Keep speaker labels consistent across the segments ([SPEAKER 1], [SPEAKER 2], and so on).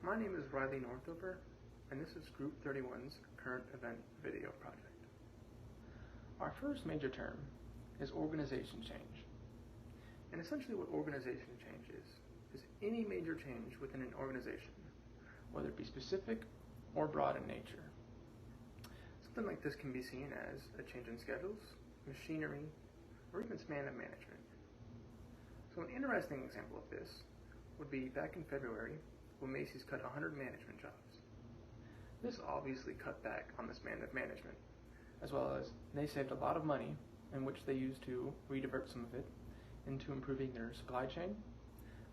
[SPEAKER 1] My name is Riley Northover, and this is Group 31's current event video project. Our first major term is organization change. And essentially what organization change is any major change within an organization, whether it be specific or broad in nature. Something like this can be seen as a change in schedules, machinery, or even span of management. So an interesting example of this would be back in February when Macy's cut 100 management jobs. This obviously cut back on the span of management, as well as they saved a lot of money in which they used to redivert some of it into improving their supply chain,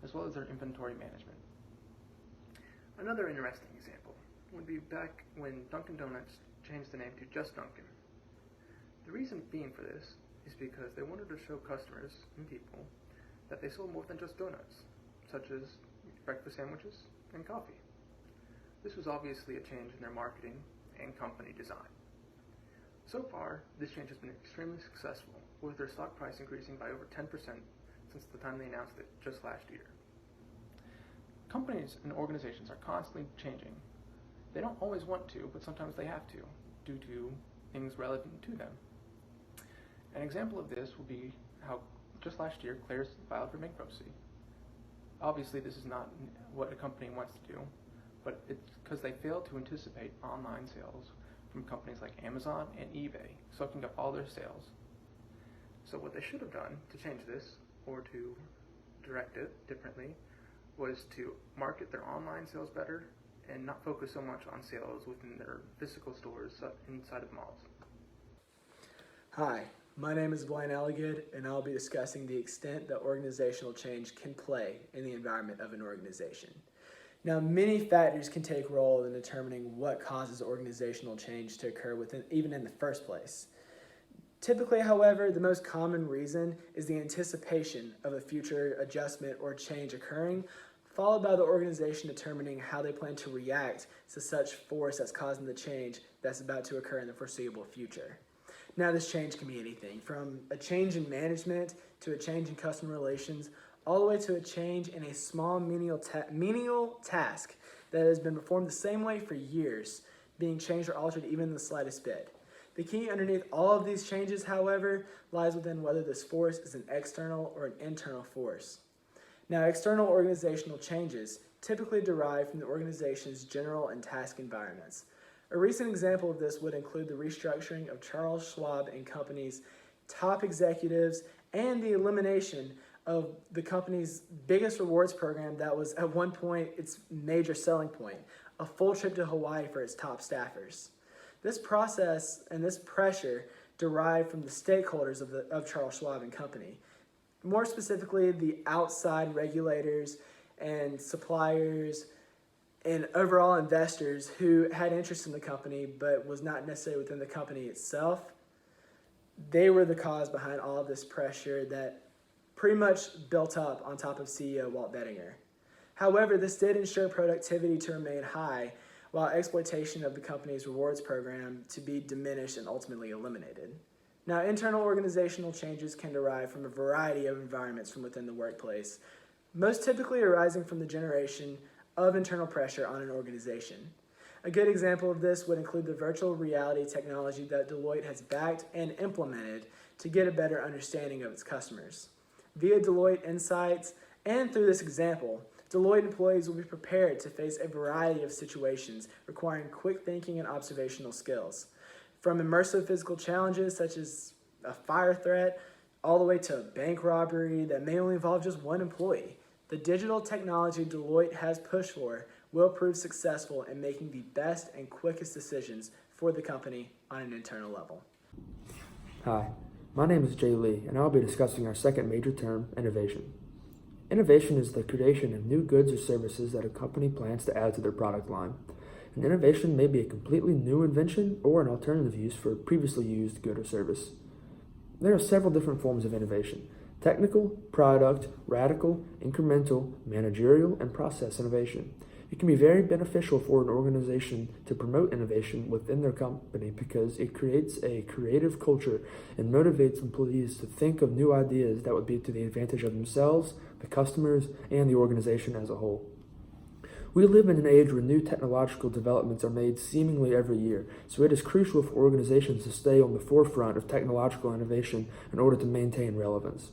[SPEAKER 1] as well as their inventory management. Another interesting example would be back when Dunkin' Donuts changed the name to Just Dunkin'. The reason being for this is because they wanted to show customers and people that they sold more than just donuts, such as breakfast sandwiches and coffee. This was obviously a change in their marketing and company design. So far, this change has been extremely successful, with their stock price increasing by over 10% since the time they announced it just last year. Companies and organizations are constantly changing. They don't always want to, but sometimes they have to, due to things relevant to them. An example of this will be how just last year Claire's filed for bankruptcy. Obviously, this is not what a company wants to do, but it's because they failed to anticipate online sales from companies like Amazon and eBay, soaking up all their sales. So what they should have done to change this, or to direct it differently, was to market their online sales better and not focus so much on sales within their physical stores inside of malls.
[SPEAKER 2] Hi, my name is Blaine Alligood, and I'll be discussing the extent that organizational change can play in the environment of an organization. Now, many factors can take role in determining what causes organizational change to occur even in the first place. Typically, however, the most common reason is the anticipation of a future adjustment or change occurring, followed by the organization determining how they plan to react to such force that's causing the change that's about to occur in the foreseeable future. Now, this change can be anything from a change in management to a change in customer relations, all the way to a change in a small menial task that has been performed the same way for years, being changed or altered even in the slightest bit. The key underneath all of these changes, however, lies within whether this force is an external or an internal force. Now, external organizational changes typically derive from the organization's general and task environments. A recent example of this would include the restructuring of Charles Schwab and Company's top executives and the elimination of the company's biggest rewards program that was at one point its major selling point, a full trip to Hawaii for its top staffers. This process and this pressure derived from the stakeholders of Charles Schwab and Company. More specifically, the outside regulators and suppliers and overall investors who had interest in the company but was not necessarily within the company itself. They were the cause behind all of this pressure that pretty much built up on top of CEO Walt Bettinger. However, this did ensure productivity to remain high, while exploitation of the company's rewards program to be diminished and ultimately eliminated. Now, internal organizational changes can derive from a variety of environments from within the workplace, most typically arising from the generation of internal pressure on an organization. A good example of this would include the virtual reality technology that Deloitte has backed and implemented to get a better understanding of its customers. Via Deloitte Insights and through this example, Deloitte employees will be prepared to face a variety of situations requiring quick thinking and observational skills. From immersive physical challenges such as a fire threat, all the way to a bank robbery that may only involve just one employee. The digital technology Deloitte has pushed for will prove successful in making the best and quickest decisions for the company on an internal level.
[SPEAKER 3] Hi, my name is Jay Lee, and I'll be discussing our second major term, innovation. Innovation is the creation of new goods or services that a company plans to add to their product line. An innovation may be a completely new invention or an alternative use for a previously used good or service. There are several different forms of innovation: technical, product, radical, incremental, managerial, and process innovation. It can be very beneficial for an organization to promote innovation within their company because it creates a creative culture and motivates employees to think of new ideas that would be to the advantage of themselves, the customers, and the organization as a whole. We live in an age where new technological developments are made seemingly every year, so it is crucial for organizations to stay on the forefront of technological innovation in order to maintain relevance.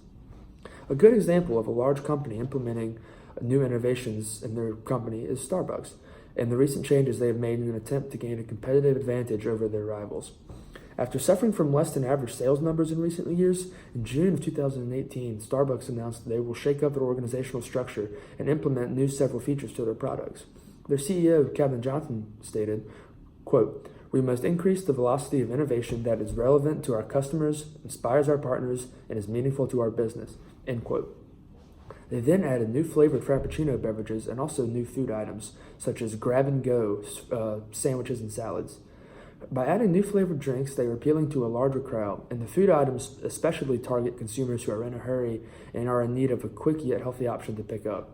[SPEAKER 3] A good example of a large company implementing new innovations in their company is Starbucks, and the recent changes they have made in an attempt to gain a competitive advantage over their rivals. After suffering from less than average sales numbers in recent years, in June of 2018, Starbucks announced that they will shake up their organizational structure and implement several features to their products. Their CEO, Kevin Johnson, stated, quote, "We must increase the velocity of innovation that is relevant to our customers, inspires our partners, and is meaningful to our business," end quote. They then added new flavored Frappuccino beverages and also new food items, such as grab-and-go sandwiches and salads. By adding new flavored drinks, they are appealing to a larger crowd, and the food items especially target consumers who are in a hurry and are in need of a quick yet healthy option to pick up.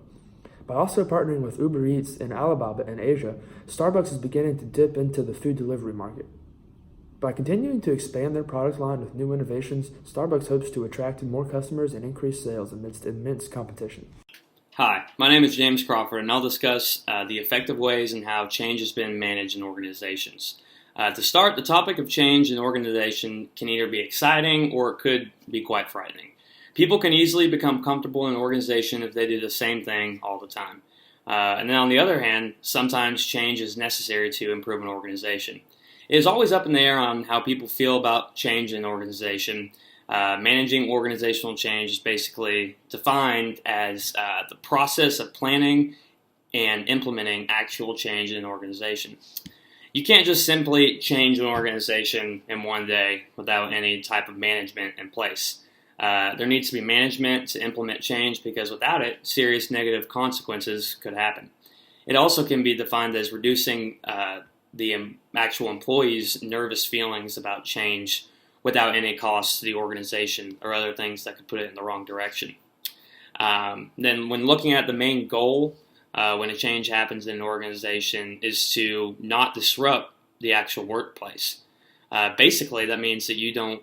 [SPEAKER 3] By also partnering with Uber Eats and Alibaba in Asia, Starbucks is beginning to dip into the food delivery market. By continuing to expand their product line with new innovations, Starbucks hopes to attract more customers and increase sales amidst immense competition.
[SPEAKER 4] Hi, my name is James Crawford, and I'll discuss the effective ways and how change has been managed in organizations. To start, the topic of change in organization can either be exciting or it could be quite frightening. People can easily become comfortable in an organization if they do the same thing all the time. And then on the other hand, sometimes change is necessary to improve an organization. It is always up in the air on how people feel about change in an organization. Managing organizational change is basically defined as the process of planning and implementing actual change in an organization. You can't just simply change an organization in one day without any type of management in place. There needs to be management to implement change because without it, serious negative consequences could happen. It also can be defined as reducing the actual employees' nervous feelings about change without any cost to the organization or other things that could put it in the wrong direction. Then when looking at the main goal, when a change happens in an organization is to not disrupt the actual workplace. Basically, that means that you don't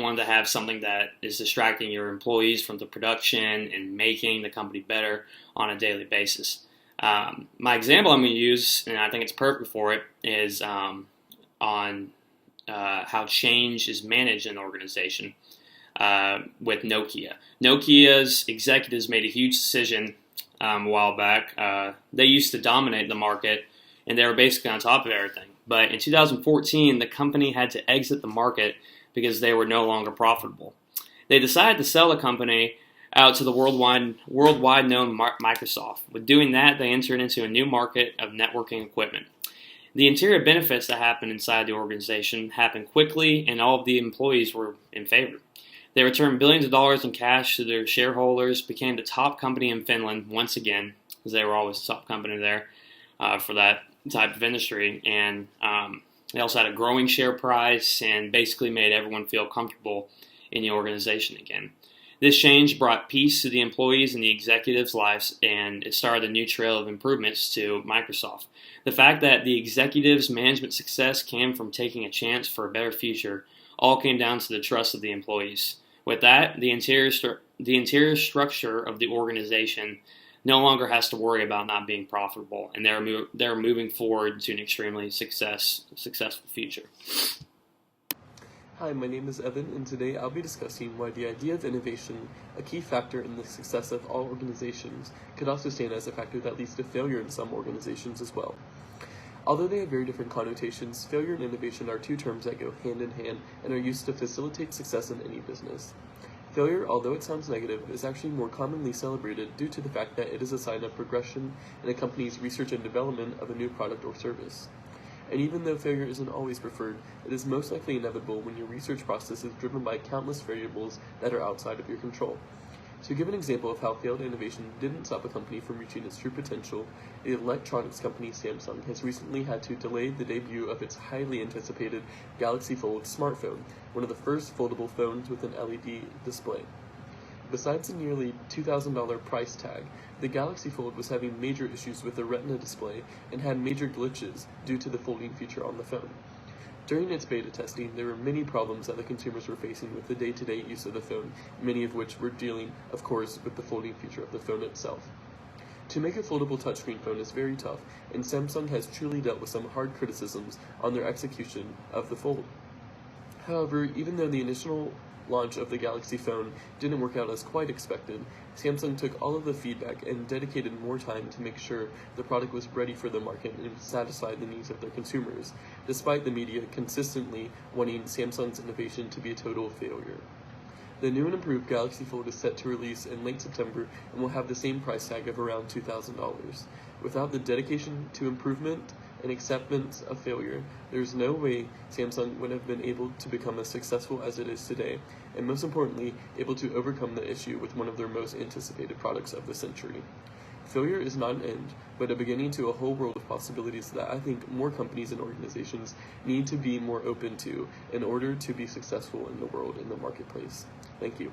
[SPEAKER 4] want to have something that is distracting your employees from the production and making the company better on a daily basis. My example I'm going to use, and I think it's perfect for it, is on how change is managed in an organization with Nokia. Nokia's executives made a huge decision a while back. They used to dominate the market, and they were basically on top of everything. But in 2014, the company had to exit the market because they were no longer profitable. They decided to sell the company out to the worldwide known Microsoft. With doing that, they entered into a new market of networking equipment. The interior benefits that happened inside the organization happened quickly, and all of the employees were in favor. They returned billions of dollars in cash to their shareholders, became the top company in Finland once again, because they were always the top company there for that type of industry. And they also had a growing share price and basically made everyone feel comfortable in the organization again. This change brought peace to the employees and the executives' lives, and it started a new trail of improvements to Microsoft. The fact that the executives' management success came from taking a chance for a better future all came down to the trust of the employees. With that, the interior structure of the organization no longer has to worry about not being profitable, and they're moving forward to an extremely successful future.
[SPEAKER 5] Hi, my name is Evan, and today I'll be discussing why the idea of innovation, a key factor in the success of all organizations, could also stand as a factor that leads to failure in some organizations as well. Although they have very different connotations, failure and innovation are two terms that go hand in hand and are used to facilitate success in any business. Failure, although it sounds negative, is actually more commonly celebrated due to the fact that it is a sign of progression in a company's research and development of a new product or service. And even though failure isn't always preferred, it is most likely inevitable when your research process is driven by countless variables that are outside of your control. To give an example of how failed innovation didn't stop a company from reaching its true potential, the electronics company Samsung has recently had to delay the debut of its highly anticipated Galaxy Fold smartphone, one of the first foldable phones with an LED display. Besides the nearly $2,000 price tag, the Galaxy Fold was having major issues with the Retina display and had major glitches due to the folding feature on the phone. During its beta testing, there were many problems that the consumers were facing with the day-to-day use of the phone, many of which were dealing, of course, with the folding feature of the phone itself. To make a foldable touchscreen phone is very tough, and Samsung has truly dealt with some hard criticisms on their execution of the Fold. However, even though the initial launch of the Galaxy phone didn't work out as quite expected, Samsung took all of the feedback and dedicated more time to make sure the product was ready for the market and satisfied the needs of their consumers, despite the media consistently wanting Samsung's innovation to be a total failure. The new and improved Galaxy Fold is set to release in late September and will have the same price tag of around $2,000. Without the dedication to improvement and acceptance of failure, there's no way Samsung would have been able to become as successful as it is today, and most importantly, able to overcome the issue with one of their most anticipated products of the century. Failure is not an end, but a beginning to a whole world of possibilities that I think more companies and organizations need to be more open to in order to be successful in the world, in the marketplace. Thank you.